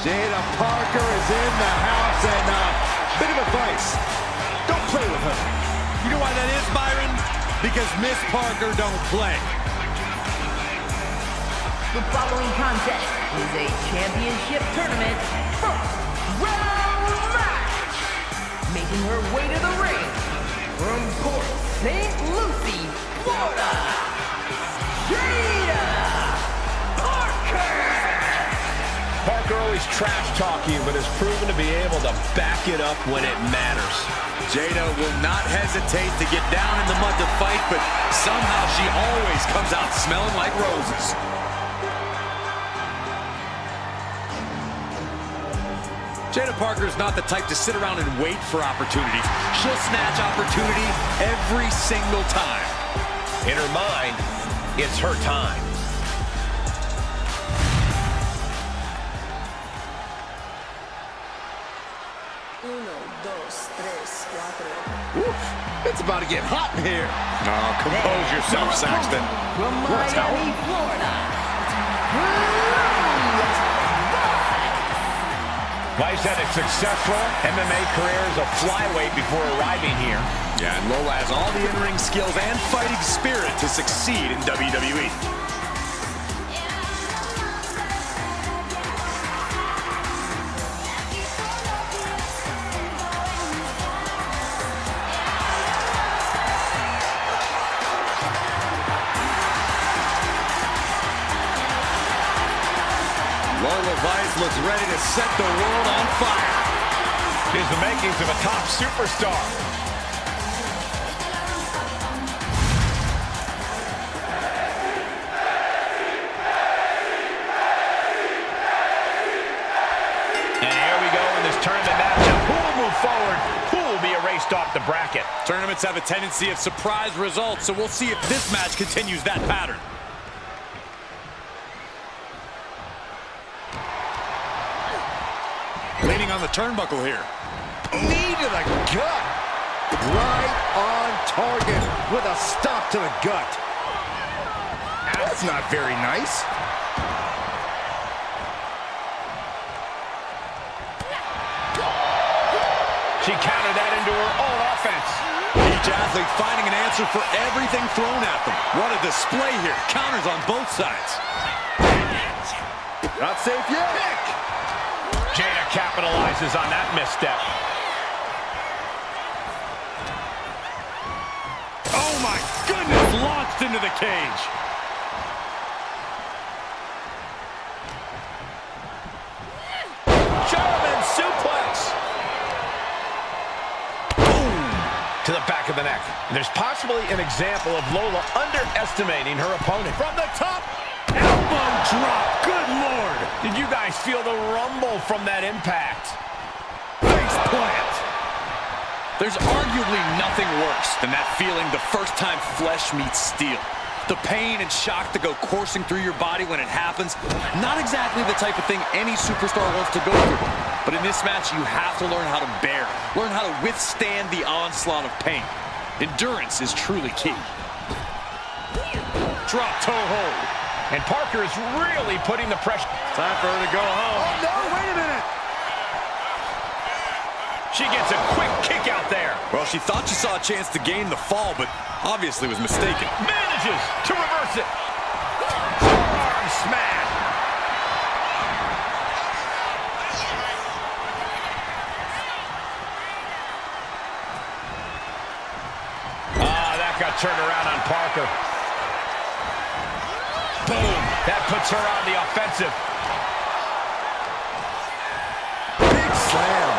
Jaida Parker is in the house, and bit of advice, don't play with her. You know why that is, Byron? Because Miss Parker don't play. The following contest is a championship tournament first round match. Making her way to the ring from Port St. Lucie, Florida, Jaida Parker. Parker always trash talking, but has proven to be able to back it up when it matters. Jaida will not hesitate to get down in the mud to fight, but somehow she always comes out smelling like roses. Jaida Parker is not the type to sit around and wait for opportunities. She'll snatch opportunity every single time. In her mind, it's her time. Oof, it's about to get hot in here. Oh, compose yourself, Saxton. From Miami, Florida, Vice had a successful MMA career as a flyweight before arriving here. Yeah, and Lola has all the in-ring skills and fighting spirit to succeed in WWE. Lola Vice looks ready to set the world on fire. She has the makings of a top superstar. And here we go in this tournament matchup. Who will move forward? Who will be erased off the bracket? Tournaments have a tendency of surprise results, so we'll see if this match continues that pattern. Leaning on the turnbuckle here. Knee to the gut. Right on target with a stop to the gut. That's not very nice. She countered that into her own offense. Each athlete finding an answer for everything thrown at them. What a display here. Counters on both sides. Not safe yet. Jaida capitalizes on that misstep. Oh my goodness, launched into the cage. German suplex. Boom. To the back of the neck. There's possibly an example of Lola underestimating her opponent. From the top, elbow drop. Good Lord. Did you guys feel the rumble from that impact? Face plant. There's arguably nothing worse than that feeling the first time flesh meets steel. The pain and shock that go coursing through your body when it happens. Not exactly the type of thing any superstar wants to go through. But in this match, you have to learn how to bear, learn how to withstand the onslaught of pain. Endurance is truly key. Drop toe hold. And Parker is really putting the pressure. Time for her to go home. Oh, no, wait a minute. She gets a quick kick out there. Well, she thought she saw a chance to gain the fall, but obviously was mistaken. Manages to reverse it. Forearm smash. That got turned around on Parker. Boom. That puts her on the offensive. Big slam.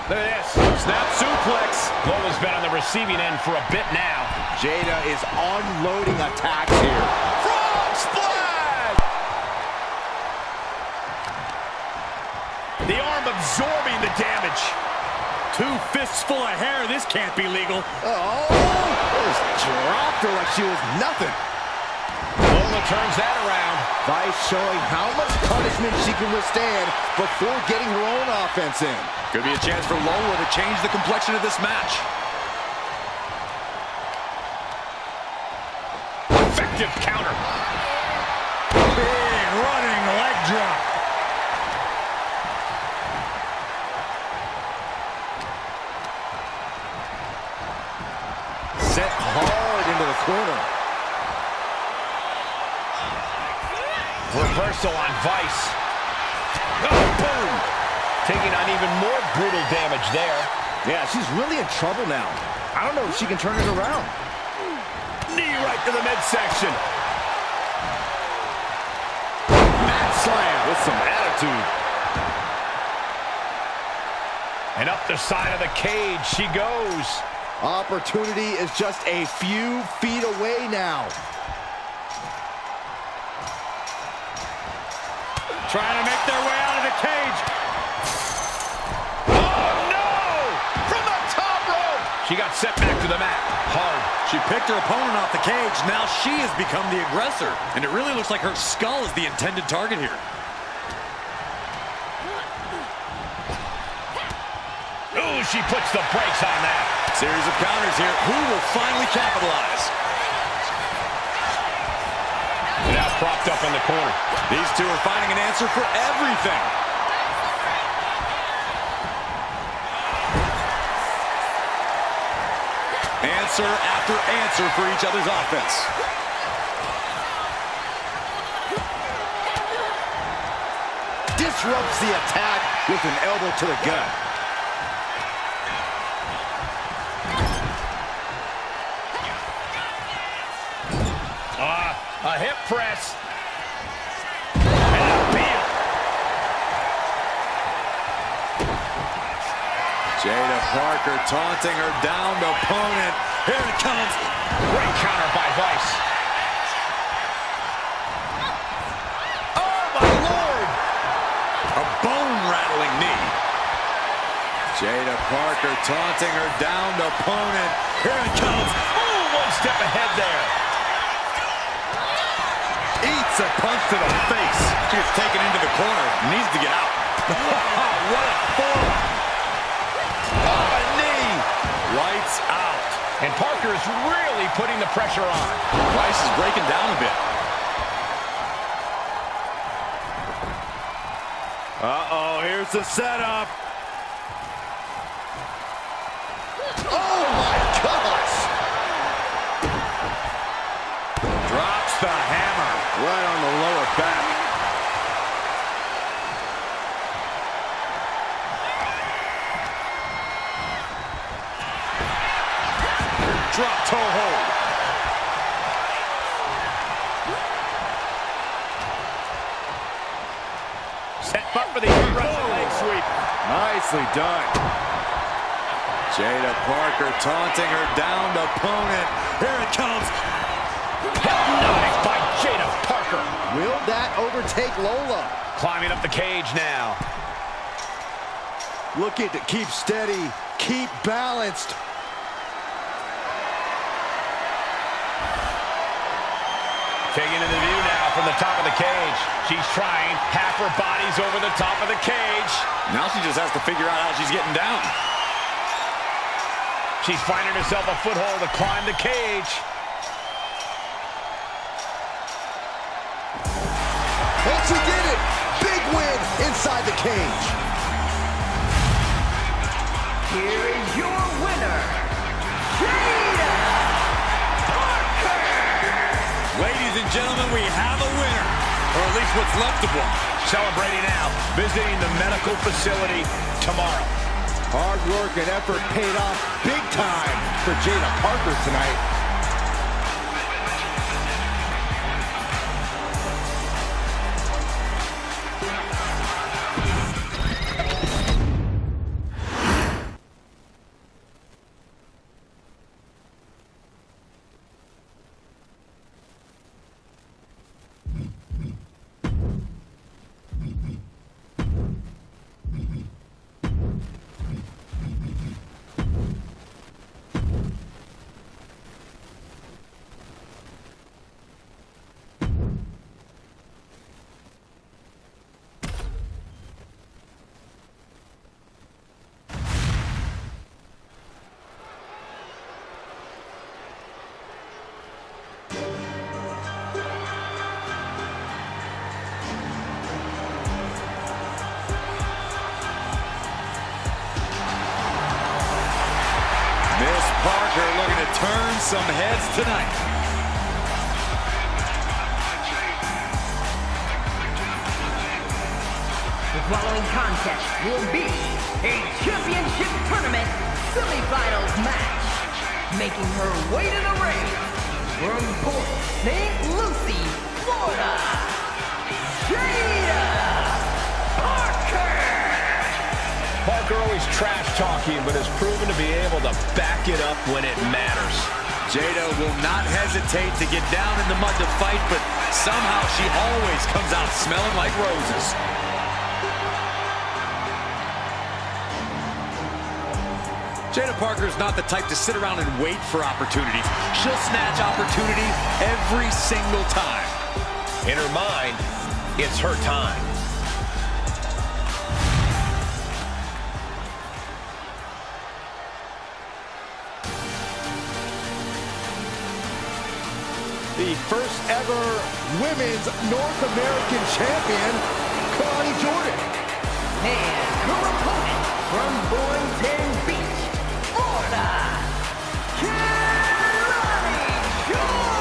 Look at this. Snap suplex. Lola's been on the receiving end for a bit now. Jaida is unloading attacks here. Frog splash! The arm absorbing the damage. 2 fists full of hair. This can't be legal. Oh, just dropped her like she was nothing. Lola turns that around. Vice showing how much punishment she can withstand before getting her own offense in. Could be a chance for Lola to change the complexion of this match. Effective effective counter. Big running leg drop. Set hard into the corner. Reversal on Vice. Oh, boom! Taking on even more brutal damage there. Yeah, she's really in trouble now. I don't know if she can turn it around. Knee right to the midsection. Mat slam with some attitude. And up the side of the cage she goes. Opportunity is just a few feet away now. Trying to make their way out of the cage. Oh, no! From the top rope! She got set back to the mat. Hard. She picked her opponent off the cage. Now she has become the aggressor. And it really looks like her skull is the intended target here. Ooh, she puts the brakes on that. Series of counters here. Who will finally capitalize? Now propped up in the corner. These two are finding an answer for everything. Answer after answer for each other's offense. Disrupts the attack with an elbow to the gut. A hip press. And a beat. Jaida Parker taunting her downed opponent. Here it comes. Great counter by Vice. Oh, my Lord! A bone-rattling knee. Jaida Parker taunting her downed opponent. Here it comes. Ooh, one step ahead there. Eats a punch to the face. She gets taken into the corner. Needs to get out. What a forearm. Oh, a knee. Lights out. And Parker is really putting the pressure on. Rice is breaking down a bit. Uh-oh, here's the setup. Oh, my gosh! Drops the hammer. Right on the lower back. Drop toe hold. Set up for the Russian leg sweep. Nicely done. Jaida Parker taunting her downed opponent. Here it comes. Hypnotic by Jaida Parker. Will that overtake Lola? Climbing up the cage now. Looking to keep steady, keep balanced. Taking into view now from the top of the cage. She's trying. Half her body's over the top of the cage. Now she just has to figure out how she's getting down. She's finding herself a foothold to climb the cage. And she did it! Big win inside the cage. Here is your winner, Jaida Parker! Ladies and gentlemen, we have a winner. Or at least what's left of one. Celebrating now, visiting the medical facility tomorrow. Hard work and effort paid off big time for Jaida Parker tonight. some heads tonight. The following contest will be a championship tournament semifinals match. Making her way to the ring from Port St. Lucie, Florida, Jaida Parker. Parker always trash talking, but has proven to be able to back it up when it matters. Jaida will not hesitate to get down in the mud to fight, but somehow she always comes out smelling like roses. Jaida Parker is not the type to sit around and wait for opportunities. She'll snatch opportunity every single time. In her mind, it's her time. The first ever Women's North American Champion, Connie Jordan. And her opponent from Boynton Beach, Florida, Jordan.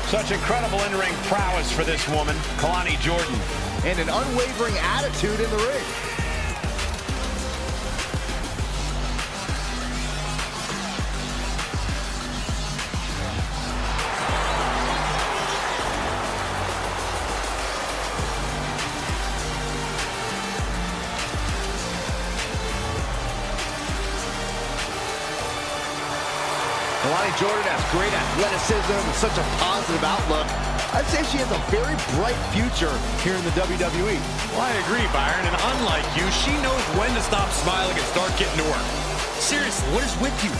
Such incredible in-ring prowess for this woman, Kalani Jordan. And an unwavering attitude in the ring. Kalani Jordan has great athleticism and such a positive outlook. I'd say she has a very bright future here in the WWE. Well, I agree, Byron, and unlike you, she knows when to stop smiling and start getting to work. Seriously, what is with you?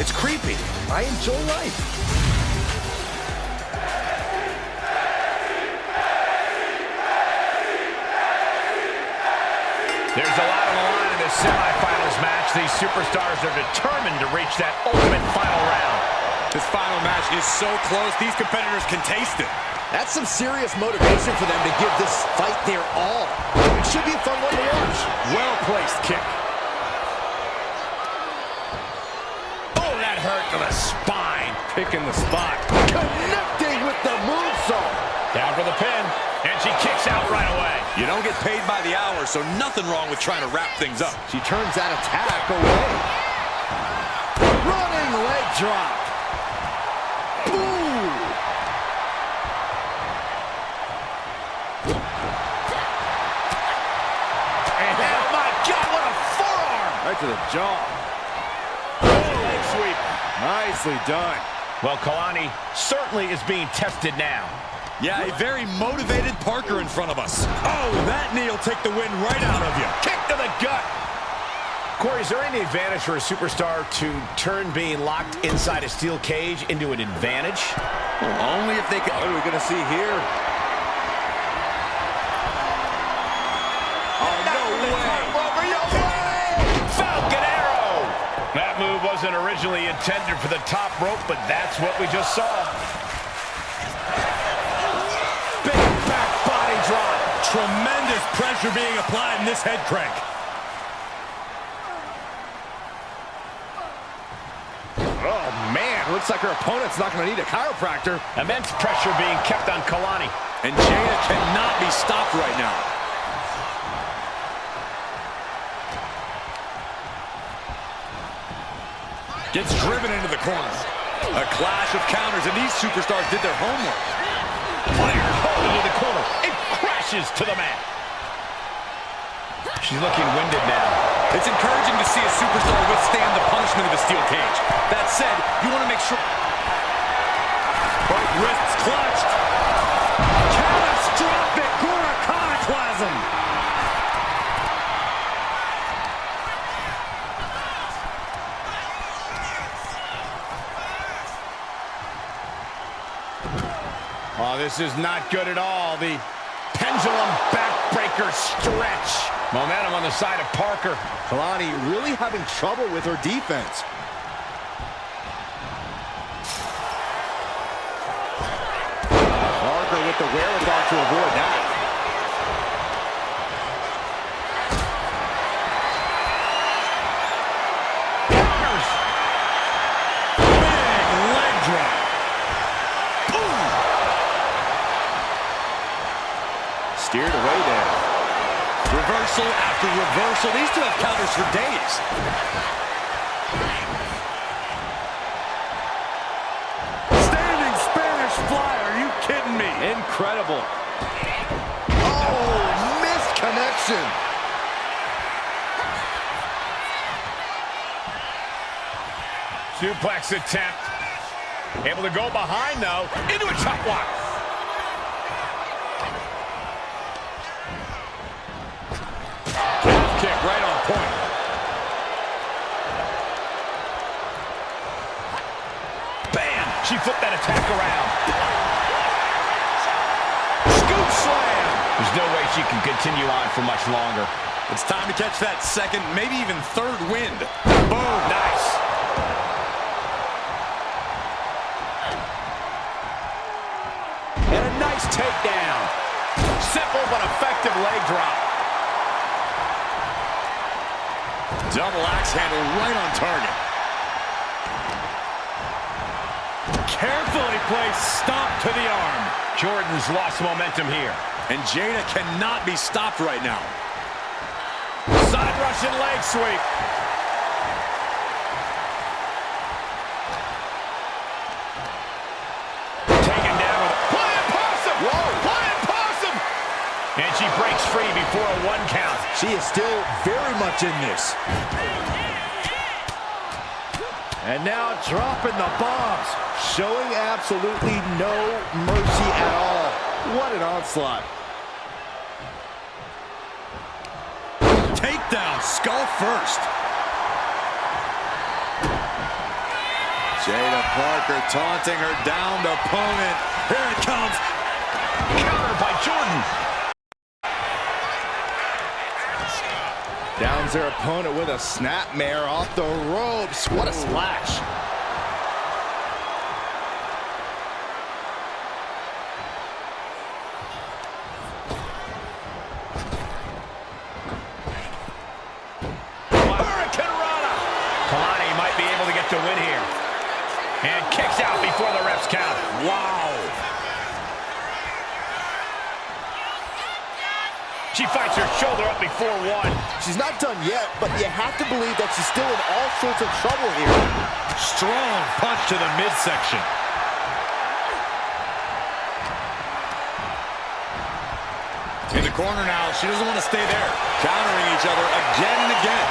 It's creepy. I enjoy life. There's a lot on the line in this semifinals match. These superstars are determined to reach that ultimate final round. This final match is so close, these competitors can taste it. That's some serious motivation for them to give this fight their all. It should be a fun one to watch. Well-placed kick. Oh, that hurt to the spine. Picking the spot. Connecting with the moonsault. Down for the pin, and she kicks out right away. You don't get paid by the hour, so nothing wrong with trying to wrap things up. She turns that attack away. Running leg drop. Boom. And oh my God, what a forearm. Right to the jaw. Leg sweep. Nicely done. Well, Kalani certainly is being tested now. Yeah, a very motivated Parker in front of us. Oh, that knee will take the wind right out of you. Kick to the gut. Corey, is there any advantage for a superstar to turn being locked inside a steel cage into an advantage? Well, only if they can. What are we going to see here? Oh, no way. Falcon arrow. That move wasn't originally intended for the top rope, but that's what we just saw. Tremendous pressure being applied in this head crank. Oh, man. Looks like her opponent's not going to need a chiropractor. Immense pressure being kept on Kalani. And Jaida cannot be stopped right now. Gets driven into the corner. A clash of counters, and these superstars did their homework. Fire hard into the corner. It crashes to the mat. She's looking winded now. It's encouraging to see a superstar withstand the punishment of a steel cage. That said, you want to make sure... Both wrists clutched. Catastrophic Iconoclasm. Oh, this is not good at all. The pendulum backbreaker stretch. Momentum on the side of Parker. Kalani really having trouble with her defense. Parker with the wherewithal to avoid that. Steered away there. Reversal after reversal. These two have counters for days. Standing Spanish fly. Are you kidding me? Incredible. Oh, missed connection. Suplex attempt. Able to go behind, though. Into a chop block. Calf kick right on point. Bam! She flipped that attack around. Scoop slam! There's no way she can continue on for much longer. It's time to catch that second, maybe even third wind. Boom! Nice. And a nice takedown. Simple but effective leg drop. Double axe handle right on target. Carefully placed stomp to the arm. Jordan's lost momentum here. And Jaida cannot be stopped right now. Side Russian leg sweep. Taken down with a flying possum. Whoa, flying possum. And she breaks free before a 1 count. She is still very much in this. And now dropping the bombs, showing absolutely no mercy at all. What an onslaught. Takedown, skull first. Jaida Parker taunting her downed opponent. Here it comes. Countered by Jordan. Downs their opponent with a snapmare off the ropes. What a splash. Kalani might be able to get the win here. And kicks out before the ref's count. Wow. She fights her shoulder up before 1. She's not done yet, but you have to believe that she's still in all sorts of trouble here. Strong punch to the midsection. In the corner now, she doesn't want to stay there. Countering each other again and again.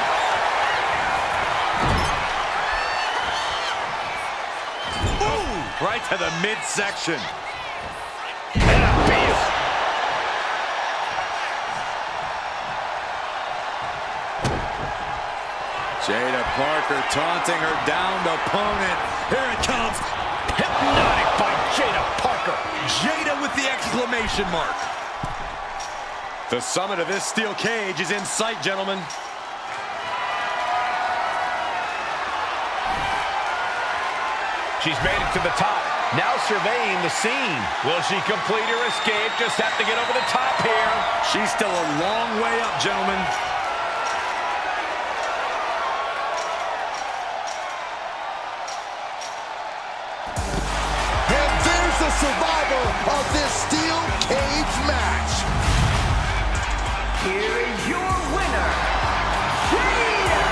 Right to the midsection. And a beast. Jaida Parker taunting her downed opponent. Here it comes. Hypnotic by Jaida Parker. Jaida with the exclamation mark. The summit of this steel cage is in sight, gentlemen. She's made it to the top. Now surveying the scene. Will she complete her escape? Just have to get over the top here. She's still a long way up, gentlemen. And there's the survivor of this steel cage match. Here is your winner, Jaida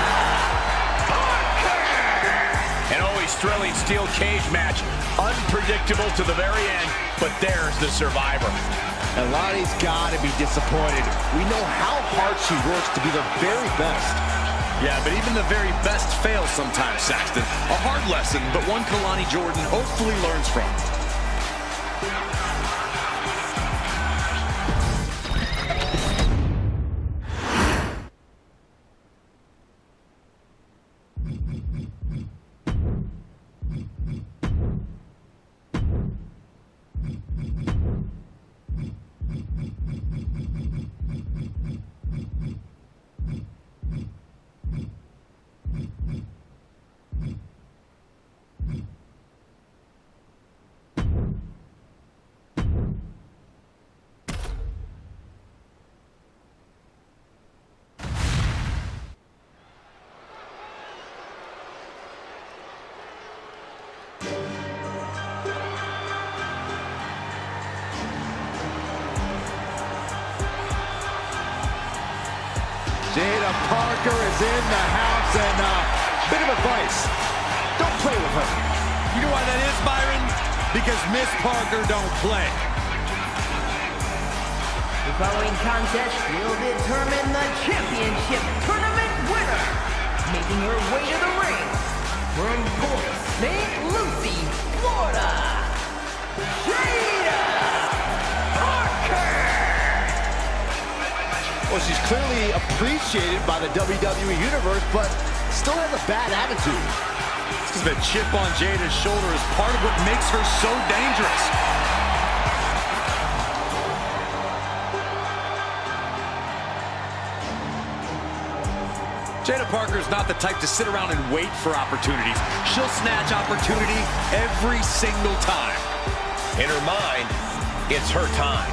Parker! An always thrilling steel cage match. Unpredictable to the very end, but there's the survivor. And Lonnie's got to be disappointed. We know how hard she works to be the very best. Yeah, but even the very best fails sometimes, Saxton. A hard lesson, but one Kalani Jordan hopefully learns from. Jaida Parker is in the house, and bit of advice, don't play with her. You know why that is, Byron? Because Miss Parker don't play. The following contest will determine the championship tournament winner. Making her way to the ring from Port St. Lucie, Florida, Jaida Parker. Well, she's clearly appreciated by the WWE Universe, but still has a bad attitude. The chip on Jada's shoulder is part of what makes her so dangerous. Jaida Parker is not the type to sit around and wait for opportunities. She'll snatch opportunity every single time. In her mind, it's her time.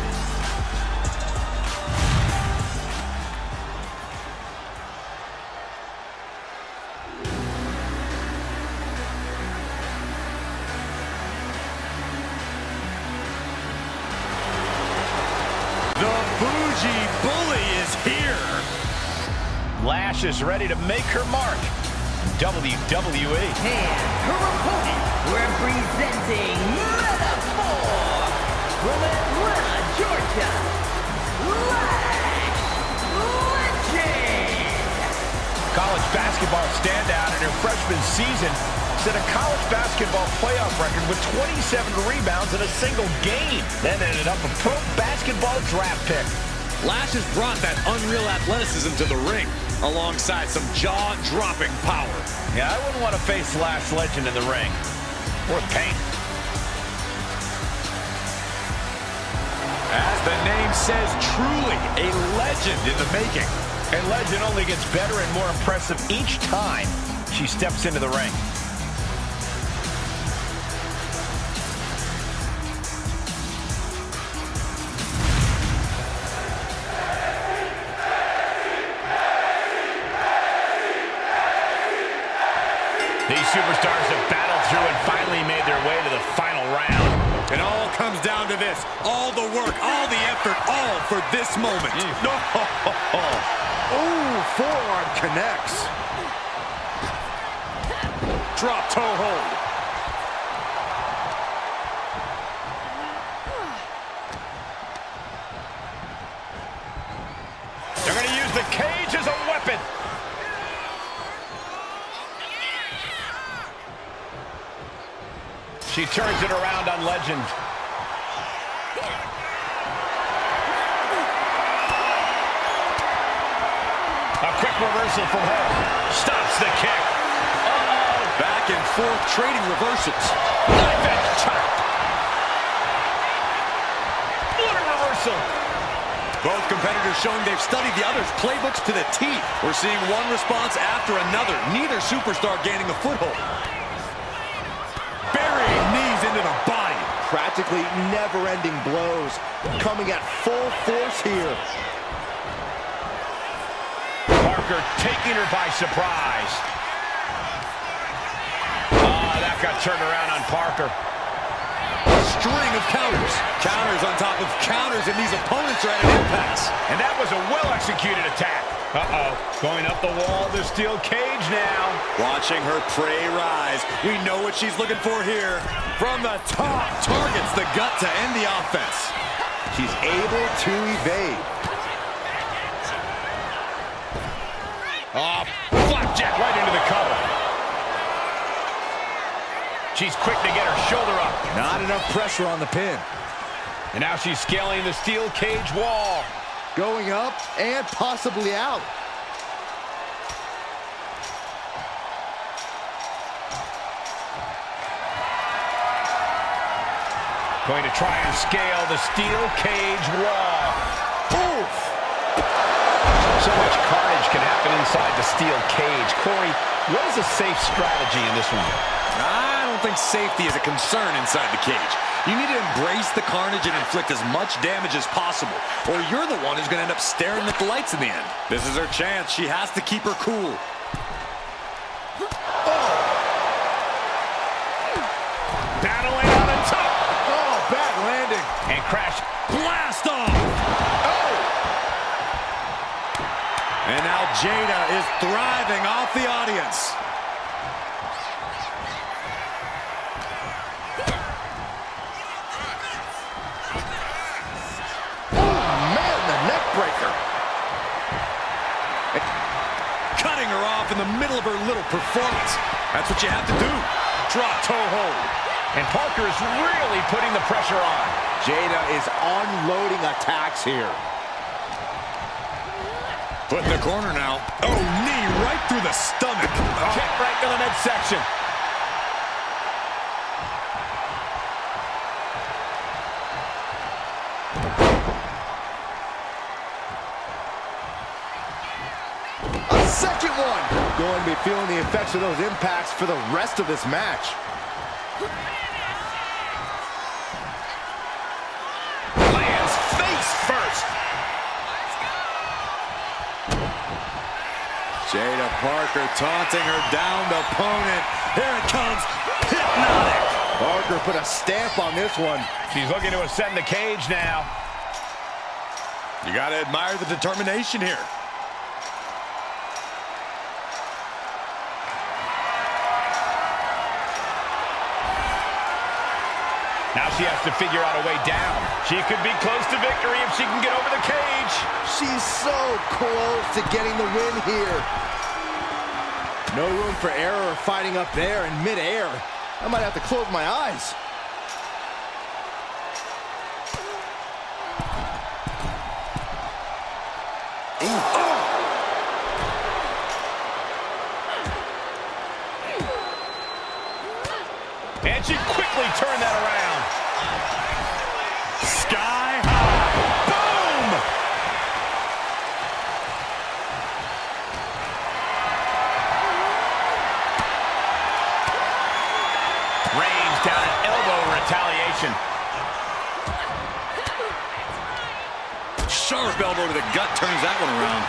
The Bougie Bully is here. Lash is ready to make her mark. WWE. And her opponent, representing Metaphor from Atlanta, Georgia, Lash Legend. College basketball standout in her freshman season set a college basketball playoff record with 27 rebounds in a single game. Then ended up a pro basketball draft pick. Lash has brought that unreal athleticism to the ring, alongside some jaw-dropping power. Yeah, I wouldn't want to face Lash Legend in the ring. Or pain. As the name says, truly a legend in the making. And Legend only gets better and more impressive each time she steps into the ring. These superstars have battled through and finally made their way to the final round. It all comes down to this. All the work, all the effort, all for this moment. Ooh, forearm connects. Drop toe hold. They're going to use the cage as a weapon. She turns it around on Legend. A quick reversal from her. Stops the kick. Back and forth trading reversals. Knife edge chop. What a reversal. Both competitors showing they've studied the other's playbooks to the T. We're seeing one response after another. Neither superstar gaining a foothold. Burying knees into the body. Practically never-ending blows coming at full force here. Parker taking her by surprise. Oh, that got turned around on Parker. A string of counters. Counters on top of counters, and these opponents are at an impasse. And that was a well-executed attack. Uh-oh. Going up the wall, the steel cage now. Watching her prey rise. We know what she's looking for here. From the top, targets the gut to end the offense. She's able to evade. Oh, flapjack right into the cover. She's quick to get her shoulder up. Not enough pressure on the pin. And now she's scaling the steel cage wall. Going up and possibly out. Going to try and scale the steel cage wall. Oof! So much carnage can happen inside the steel cage. Corey, what is a safe strategy in this one? I don't think safety is a concern inside the cage. You need to embrace the carnage and inflict as much damage as possible, or you're the one who's going to end up staring at the lights in the end. This is her chance. She has to keep her cool. Battling on the top. Oh, bad landing. And crash. Blast off! Oh! And now Jaida is thriving off the audience. Cutting her off in the middle of her little performance. That's what you have to do. Drop toe hold. And Parker is really putting the pressure on. Jaida is unloading attacks here. Put in the corner now. Oh, knee right through the stomach. Kick right to the midsection. Second one. Going to be feeling the effects of those impacts for the rest of this match. Lands face first. Jaida Parker taunting her downed opponent. Here it comes. Hypnotic. Parker put a stamp on this one. She's looking to ascend the cage now. You got to admire the determination here. Now she has to figure out a way down. She could be close to victory if she can get over the cage. She's so close to getting the win here. No room for error or fighting up there in midair. I might have to close my eyes. And she quickly turned that around. Sky high. Boom! Range down an elbow retaliation. Sharp elbow to the gut turns that one around.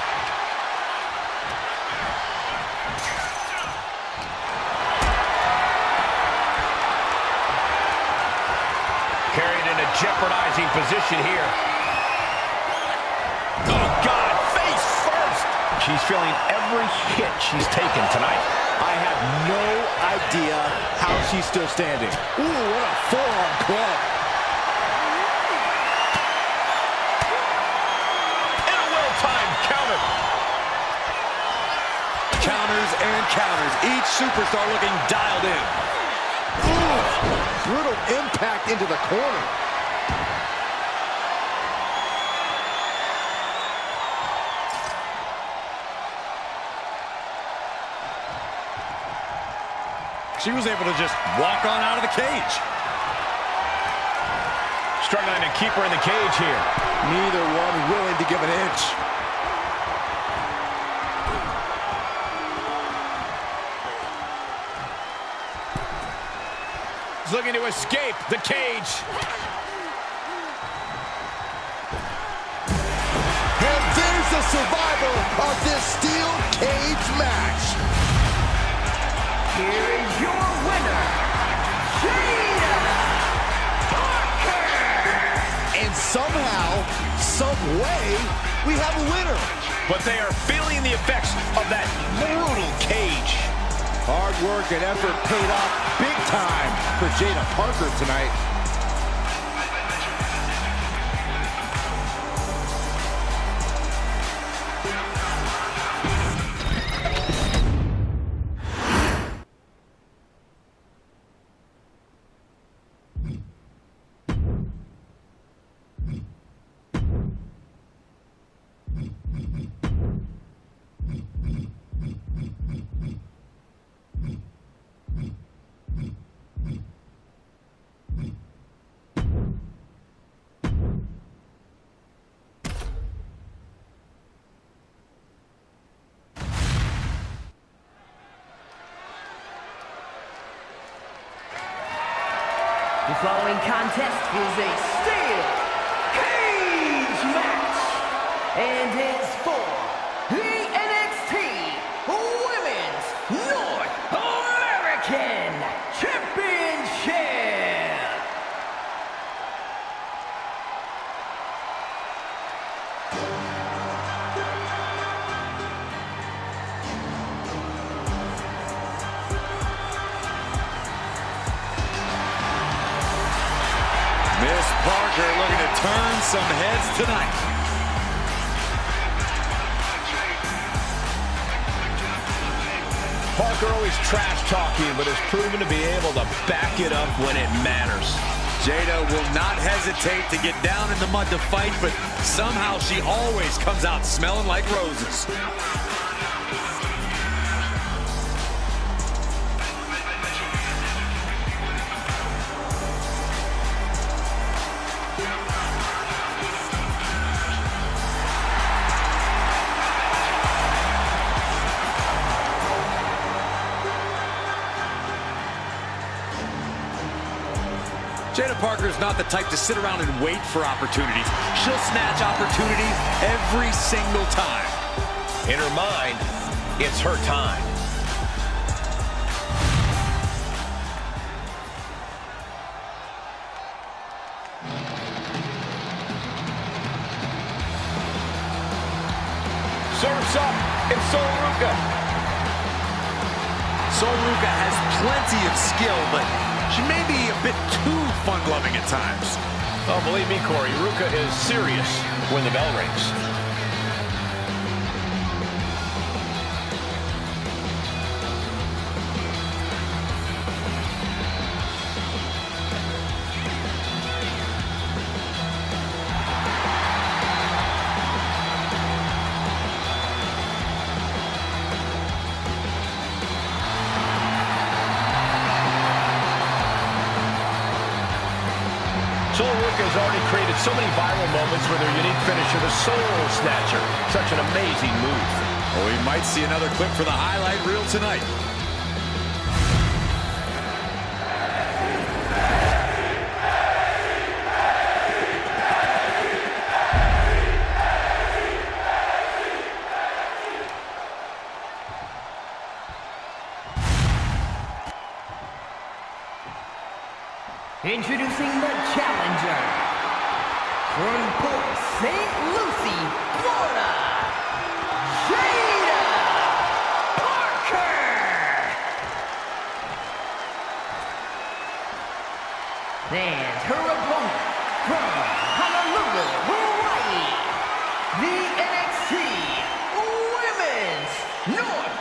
Carried in a jeopardizing position here. Oh, God, face first. She's feeling every hit she's taken tonight. I have no idea how she's still standing. Ooh, what a forearm club. And a well-timed counter. Counters and counters. Each superstar looking dialed in. Ooh, brutal impact into the corner. She was able to just walk on out of the cage. Struggling to keep her in the cage here. Neither one willing to give an inch. She's looking to escape the cage. And there's the survivor of this steel cage match. Here is your winner, Jaida Parker! And somehow, some way, we have a winner. But they are feeling the effects of that brutal cage. Hard work and effort paid off big time for Jaida Parker tonight. The following contest is a steel cage match and is for the NXT Women's North American Championship. Parker looking to turn some heads tonight. Parker always trash-talking, but has proven to be able to back it up when it matters. Jaida will not hesitate to get down in the mud to fight, but somehow she always comes out smelling like roses. Jaida Parker's not the type to sit around and wait for opportunities. She'll snatch opportunities every single time. In her mind, it's her time. Surfs up, it's Sol Ruca. Sol Ruca has plenty of skill, but she may be a bit too fun-loving at times. Oh, believe me, Corey, Ruca is serious when the bell rings. Sol Ruca has already created so many viral moments with her unique finisher, the Soul Snatcher. Such an amazing move. Well, we might see another clip for the highlight reel tonight. Introducing the challenger from Port St. Lucie, Florida, Jaida Parker. And her opponent from Honolulu, Hawaii, the NXT Women's North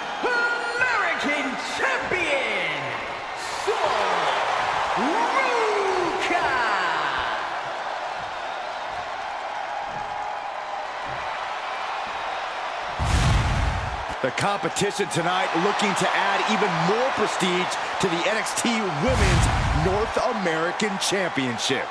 American Champion, Sol Ruca. The competition tonight looking to add even more prestige to the NXT Women's North American Championship.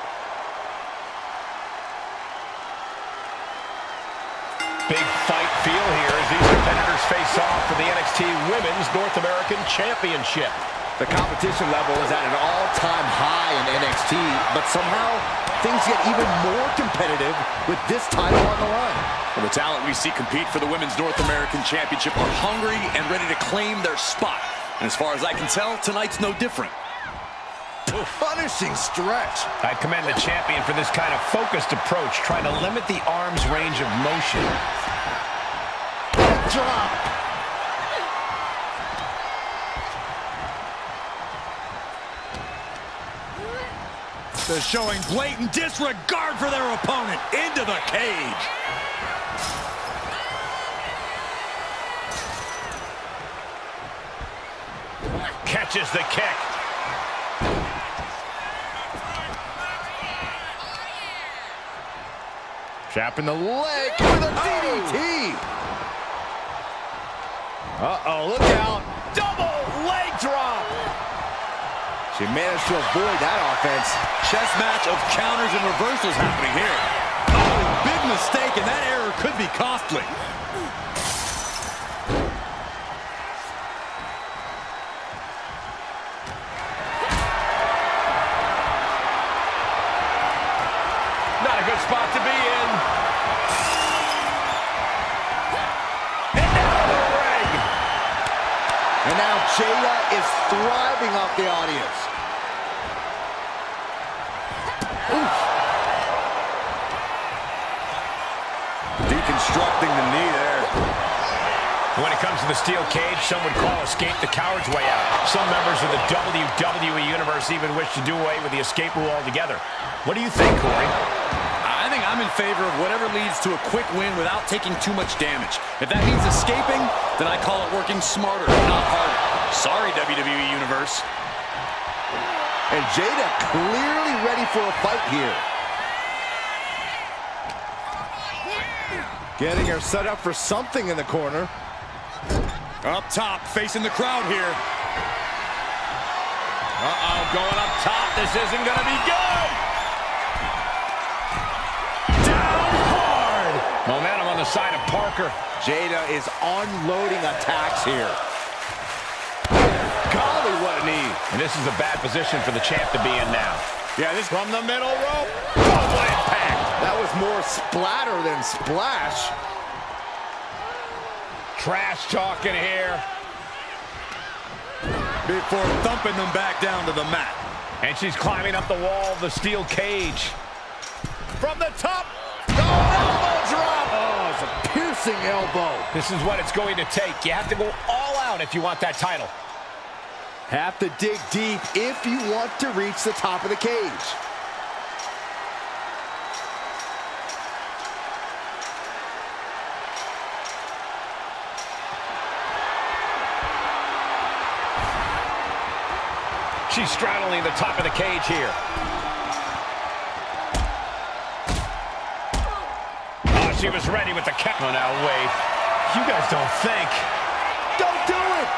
Big fight feel here as these competitors face off for the NXT Women's North American Championship. The competition level is at an all-time high in NXT, but somehow things get even more competitive with this title on the line. Well, the talent we see compete for the Women's North American Championship are hungry and ready to claim their spot. And as far as I can tell, tonight's no different. Punishing stretch. I'd commend the champion for this kind of focused approach, trying to limit the arm's range of motion. Drop. They're showing blatant disregard for their opponent into the cage. Catches the kick. Trapping the leg with a DDT. Uh-oh, look out. Double leg drop. She managed to avoid that offense. Chess match of counters and reversals happening here. Oh, big mistake, and that error could be costly. Not a good spot to be in. And now the ring. And now Jaida is thriving off the audience. Oof. Deconstructing the knee there. When it comes to the steel cage, some would call escape the coward's way out. Some members of the WWE Universe even wish to do away with the escape rule altogether. What do you think, Corey? I think I'm in favor of whatever leads to a quick win without taking too much damage. If that means escaping, then I call it working smarter, not harder. Sorry, WWE Universe. And Jaida clearly ready for a fight here. Getting her set up for something in the corner. Up top, facing the crowd here. Uh-oh, going up top. This isn't going to be good. Down hard. Momentum on the side of Parker. Jaida is unloading attacks here. Golly, what a knee. And this is a bad position for the champ to be in now. Yeah, this From the middle rope. Oh, what impact. that was more splatter than splash. Trash talking here. Before thumping them back down to the mat. And she's climbing up the wall of the steel cage. From the top. Elbow drop. Oh, it's a piercing elbow. This is what it's going to take. You have to go all out if you want that title. Have to dig deep if you want to reach the top of the cage. She's straddling the top of the cage here. Oh, she was ready with the count. Oh, now, wait. You guys don't think. Don't do it.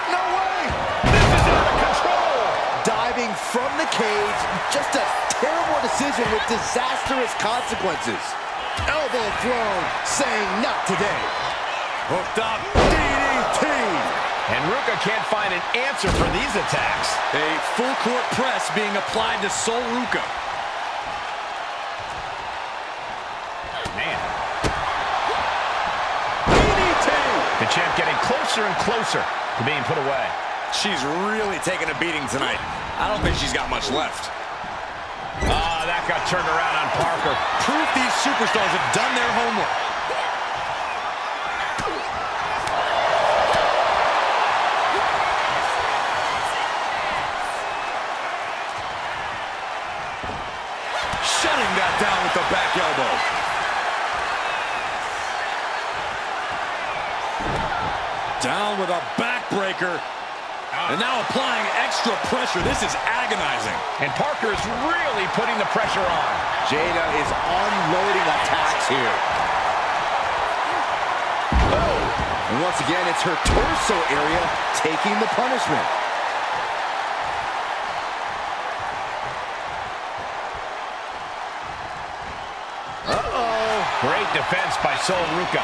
No way. This is out of control. Diving from the cage. Just a terrible decision with disastrous consequences. Elbow thrown. Saying not today. Hooked up. DDT. And Ruka can't find an answer for these attacks. A full court press being applied to Sol Ruka. Man. DDT. The champ getting closer and closer to being put away. She's really taking a beating tonight. I don't think she's got much left. Ah, that got turned around on Parker. Proof these superstars have done their homework. Shutting that down with the back elbow. Down with a backbreaker. And now applying extra pressure. This is agonizing. And Parker is really putting the pressure on. Jaida is unloading attacks here. And once again, it's her torso area taking the punishment. Great defense by Sol Ruka.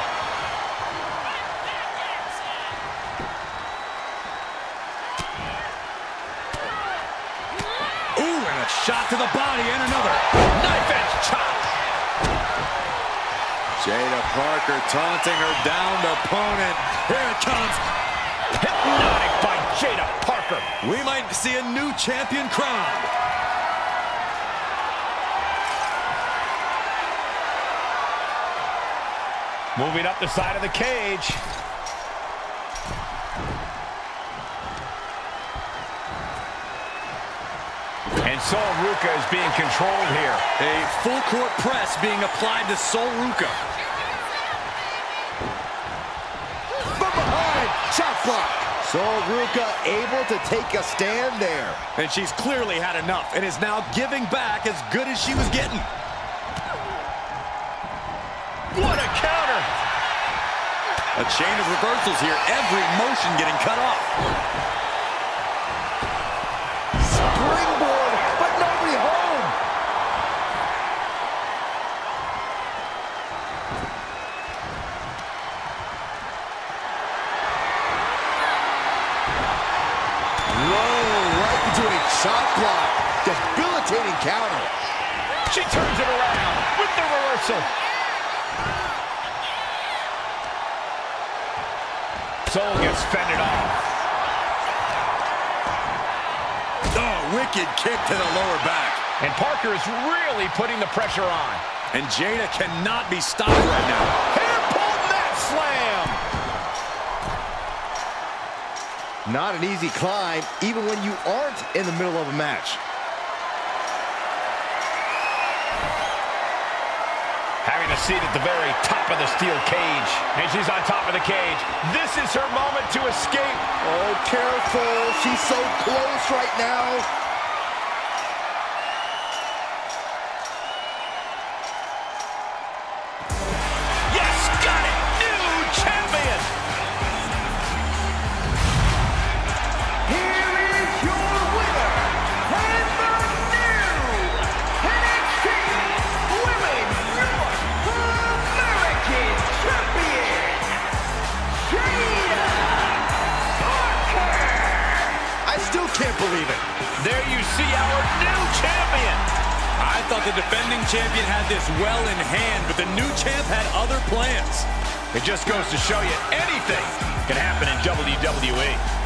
Ooh, and a shot to the body and another. Knife edge chop. Jaida Parker taunting her downed opponent. Here it comes. Hypnotic by Jaida Parker. We might see a new champion crowned. Moving up the side of the cage. And Sol Ruka is being controlled here. A full court press being applied to Sol Ruka. From behind, chop block. Sol Ruka able to take a stand there. And she's clearly had enough and is now giving back as good as she was getting. What a counter! A chain of reversals here, every motion getting cut off. Springboard, but nobody home. Whoa, right into a chop block. Debilitating counter. She turns it around with the reversal. Sol gets fended off. Oh, wicked kick to the lower back. And Parker is really putting the pressure on. And Jaida cannot be stopped right now. Hair pulled mat slam. Not an easy climb, even when you aren't in the middle of a match. Having a seat at the very top of the steel cage. And she's on top of the cage. This is her moment to escape. Oh, careful. She's so close right now. Yes, got it. New champion. Here is your winner, and the new NXT Women's North American Champion, Jaida Parker. I still can't believe it. There you see our new champion. I thought the defending champion had this well in hand, but the new champ had other plans. It just goes to show you anything can happen in WWE.